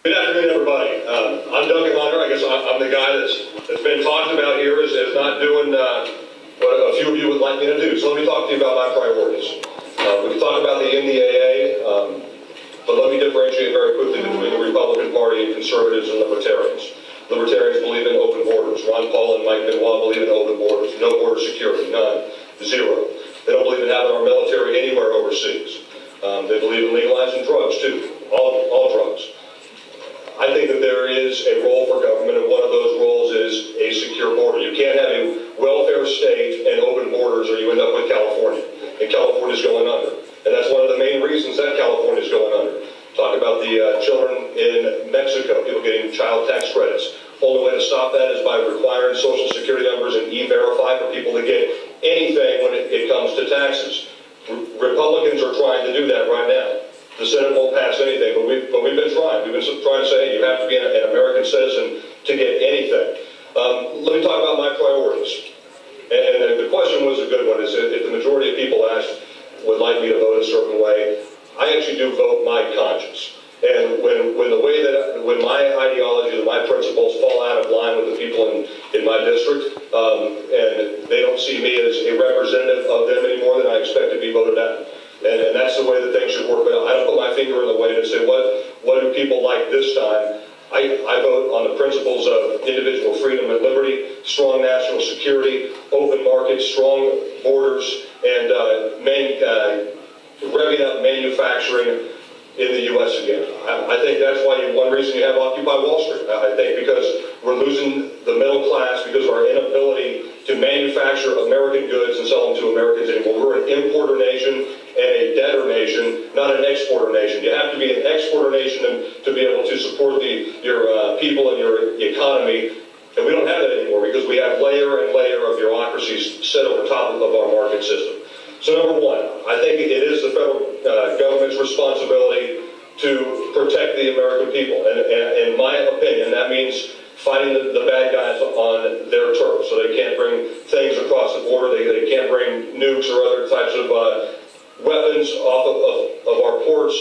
Good afternoon, everybody. I'm Duncan Hunter. I guess I'm the guy that's been talked about here as not doing what a few of you would like me to do. So let me talk to you about my priorities. We can talk about the NDAA, but let me differentiate very quickly between the Republican Party and conservatives and libertarians. Libertarians believe in open borders. Ron Paul and Mike Benoit believe in open borders. No border security, none, zero. They don't believe in having our military anywhere overseas. They believe in legalizing drugs too, all drugs. I think that there is a role for government, and one of those roles is a secure border. You can't have a welfare state and open borders, or you end up with California. And California's going under. And that's one of the main reasons that California's going under. Talk about the children in Mexico, people getting child tax credits. Only way to stop that is by requiring Social Security numbers and E-Verify for people to get anything when it comes to taxes. Republicans are trying to do that right now. The Senate won't pass anything, but we've been trying. We've been trying to say you have to be an American citizen to get anything. Let me talk about my priorities. And the question was a good one. Is if the majority of people asked would like me to vote a certain way, I actually do vote my conscience. And when my ideology and my principles fall out of line with the people in my district, and they don't see me as a representative of them anymore, then I expect to be voted out. And that's the way that things should work. But I don't put my finger in the way and say, what do people like this time? I vote on the principles of individual freedom and liberty, strong national security, open markets, strong borders, and revving up manufacturing in the U.S. again. I think that's why one reason you have Occupy Wall Street. I think because we're losing the middle class because of our inability to manufacture American goods and sell them to Americans anymore. We're an importer nation and a debtor nation, not an exporter nation. You have to be an exporter nation to be able to support your people and your economy. And we don't have that anymore because we have layer and layer of bureaucracies set over top of our market system. So number one, I think it is the federal government's responsibility to protect the American people. And in my opinion, that means fighting the bad guys on their turf. So they can't bring things across the border. They can't bring nukes or other types of weapons off of our ports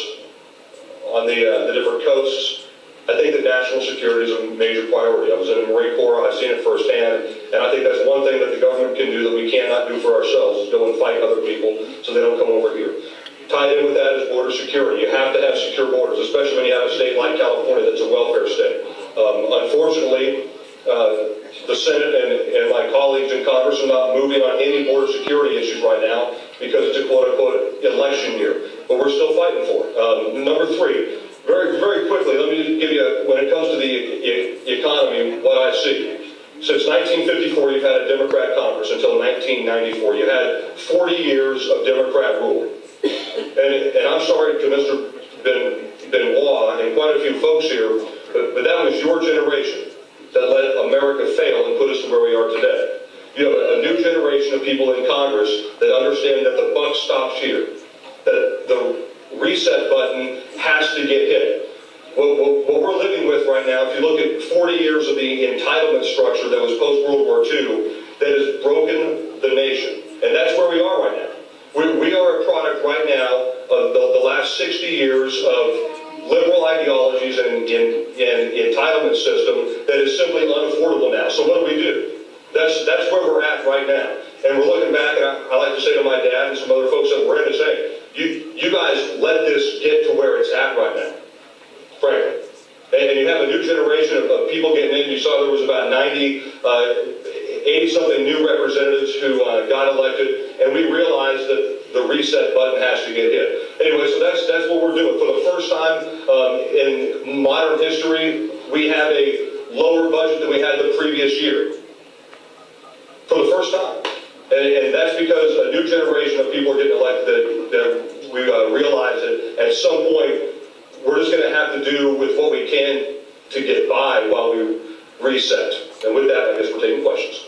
on the different coasts. I think that national security is a major priority. I was in the Marine Corps. I've seen it firsthand. And I think that's one thing that the government can do that we cannot do for ourselves is go and fight other people so they don't come over here. Tied in with that is border security. You have to have secure borders, especially when you have a state like California that's a welfare state. Unfortunately, the Senate and my colleagues in Congress are not moving on any border security issues right now because it's a quote-unquote election year. But we're still fighting for it. Number three, very, very quickly, let me just give you, when it comes to the economy, what I see. Since 1954, you've had a Democrat Congress until 1994. You had 40 years of Democrat rule. And I'm sorry to Mr. Benoit and quite a few folks here, but that was your generation that let America fail and put us to where we are today. You have a new generation of people in Congress that understand that the buck stops here, that the reset button has to get hit. What we're living with right now, if you look at 40 years of the entitlement structure that was post-World War II, that has broken the nation. And that's where we are right now. We are a product right now of the last 60 years of liberal ideologies and entitlement system that is simply unaffordable now. So what do? That's where we're at right now. And we're looking back, and I like to say to my dad and some other folks that we're in to say, you guys let this get to where it's at right now, frankly. And you have a new generation of people getting in. You saw there was about 80-something new representatives who got elected, and we realized that the reset button has to get hit. Anyway, so that's what we're doing. For the first time in modern history, we have a lower budget than we had the previous year. For the first time. And that's because a new generation of people are getting elected that we realize that at some point we're just going to have to do with what we can to get by while we reset. And with that, I guess we're taking questions.